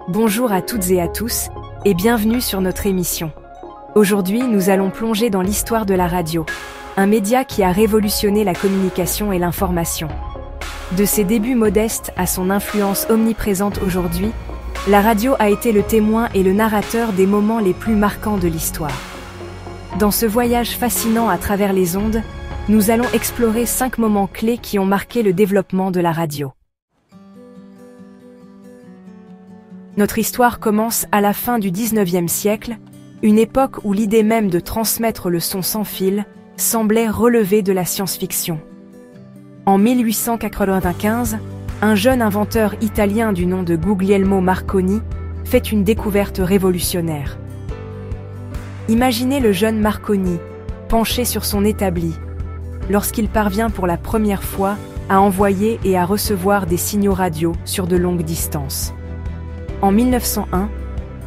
Bonjour à toutes et à tous, et bienvenue sur notre émission. Aujourd'hui, nous allons plonger dans l'histoire de la radio, un média qui a révolutionné la communication et l'information. De ses débuts modestes à son influence omniprésente aujourd'hui, la radio a été le témoin et le narrateur des moments les plus marquants de l'histoire. Dans ce voyage fascinant à travers les ondes, nous allons explorer 5 moments clés qui ont marqué le développement de la radio. Notre histoire commence à la fin du XIXe siècle, une époque où l'idée même de transmettre le son sans fil semblait relever de la science-fiction. En 1895, un jeune inventeur italien du nom de Guglielmo Marconi fait une découverte révolutionnaire. Imaginez le jeune Marconi, penché sur son établi, lorsqu'il parvient pour la première fois à envoyer et à recevoir des signaux radio sur de longues distances. En 1901,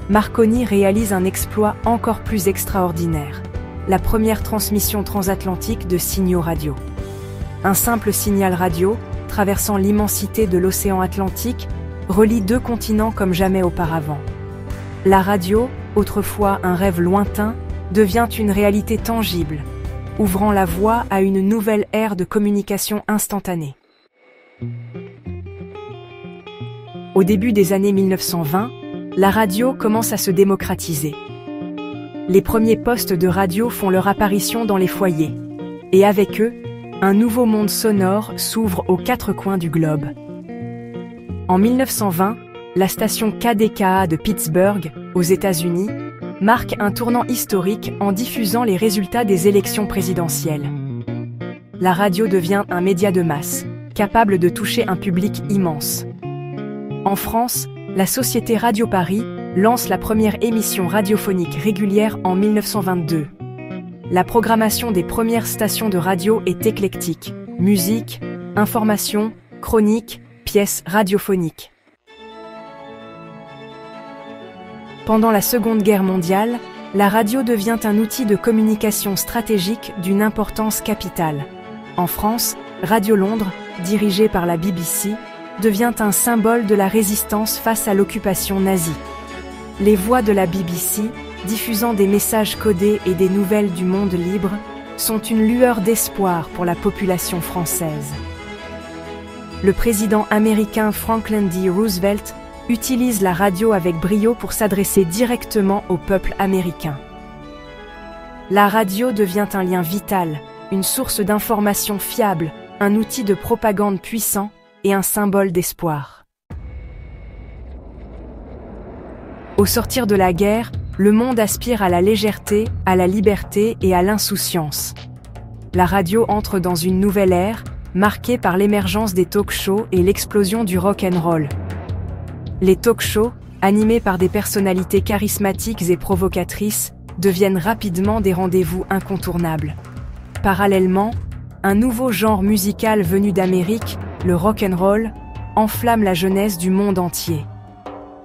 Marconi réalise un exploit encore plus extraordinaire, la première transmission transatlantique de signaux radio. Un simple signal radio, traversant l'immensité de l'océan Atlantique, relie 2 continents comme jamais auparavant. La radio, autrefois un rêve lointain, devient une réalité tangible, ouvrant la voie à une nouvelle ère de communication instantanée. Au début des années 1920, la radio commence à se démocratiser. Les premiers postes de radio font leur apparition dans les foyers, et avec eux, un nouveau monde sonore s'ouvre aux 4 coins du globe. En 1920, la station KDKA de Pittsburgh, aux États-Unis, marque un tournant historique en diffusant les résultats des élections présidentielles. La radio devient un média de masse, capable de toucher un public immense. En France, la société Radio Paris lance la première émission radiophonique régulière en 1922. La programmation des premières stations de radio est éclectique: musique, information, chroniques, pièces radiophoniques. Pendant la Seconde Guerre mondiale, la radio devient un outil de communication stratégique d'une importance capitale. En France, Radio Londres, dirigée par la BBC, devient un symbole de la résistance face à l'occupation nazie. Les voix de la BBC, diffusant des messages codés et des nouvelles du monde libre, sont une lueur d'espoir pour la population française. Le président américain Franklin D. Roosevelt utilise la radio avec brio pour s'adresser directement au peuple américain. La radio devient un lien vital, une source d'information fiable, un outil de propagande puissant et un symbole d'espoir. Au sortir de la guerre, le monde aspire à la légèreté, à la liberté et à l'insouciance. La radio entre dans une nouvelle ère, marquée par l'émergence des talk-shows et l'explosion du rock-and-roll. Les talk-shows, animés par des personnalités charismatiques et provocatrices, deviennent rapidement des rendez-vous incontournables. Parallèlement, un nouveau genre musical venu d'Amérique, le rock'n'roll, enflamme la jeunesse du monde entier.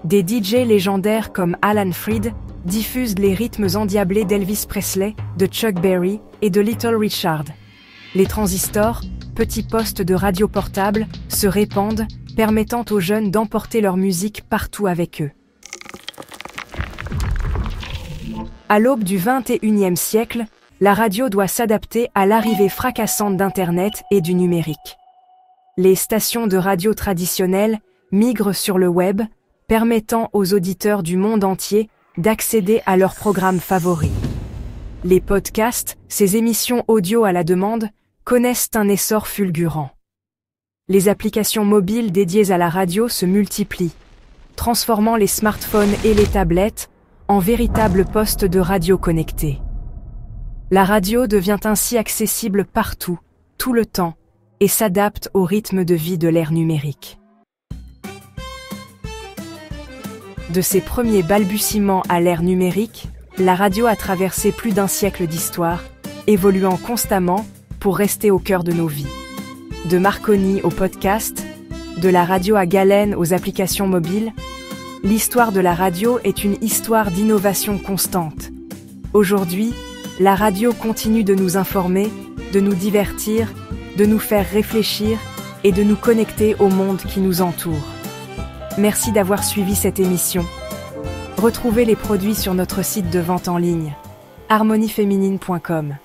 Des DJ légendaires comme Alan Freed diffusent les rythmes endiablés d'Elvis Presley, de Chuck Berry et de Little Richard. Les transistors, petits postes de radio portables, se répandent, permettant aux jeunes d'emporter leur musique partout avec eux. À l'aube du XXIe siècle, la radio doit s'adapter à l'arrivée fracassante d'Internet et du numérique. Les stations de radio traditionnelles migrent sur le web, permettant aux auditeurs du monde entier d'accéder à leurs programmes favoris. Les podcasts, ces émissions audio à la demande, connaissent un essor fulgurant. Les applications mobiles dédiées à la radio se multiplient, transformant les smartphones et les tablettes en véritables postes de radio connectés. La radio devient ainsi accessible partout, tout le temps, et s'adapte au rythme de vie de l'ère numérique. De ses premiers balbutiements à l'ère numérique, la radio a traversé plus d'1 siècle d'histoire, évoluant constamment pour rester au cœur de nos vies. De Marconi au podcast, de la radio à galène aux applications mobiles, l'histoire de la radio est une histoire d'innovation constante. Aujourd'hui, la radio continue de nous informer, de nous divertir, de nous faire réfléchir et de nous connecter au monde qui nous entoure. Merci d'avoir suivi cette émission. Retrouvez les produits sur notre site de vente en ligne harmonieféminine.com.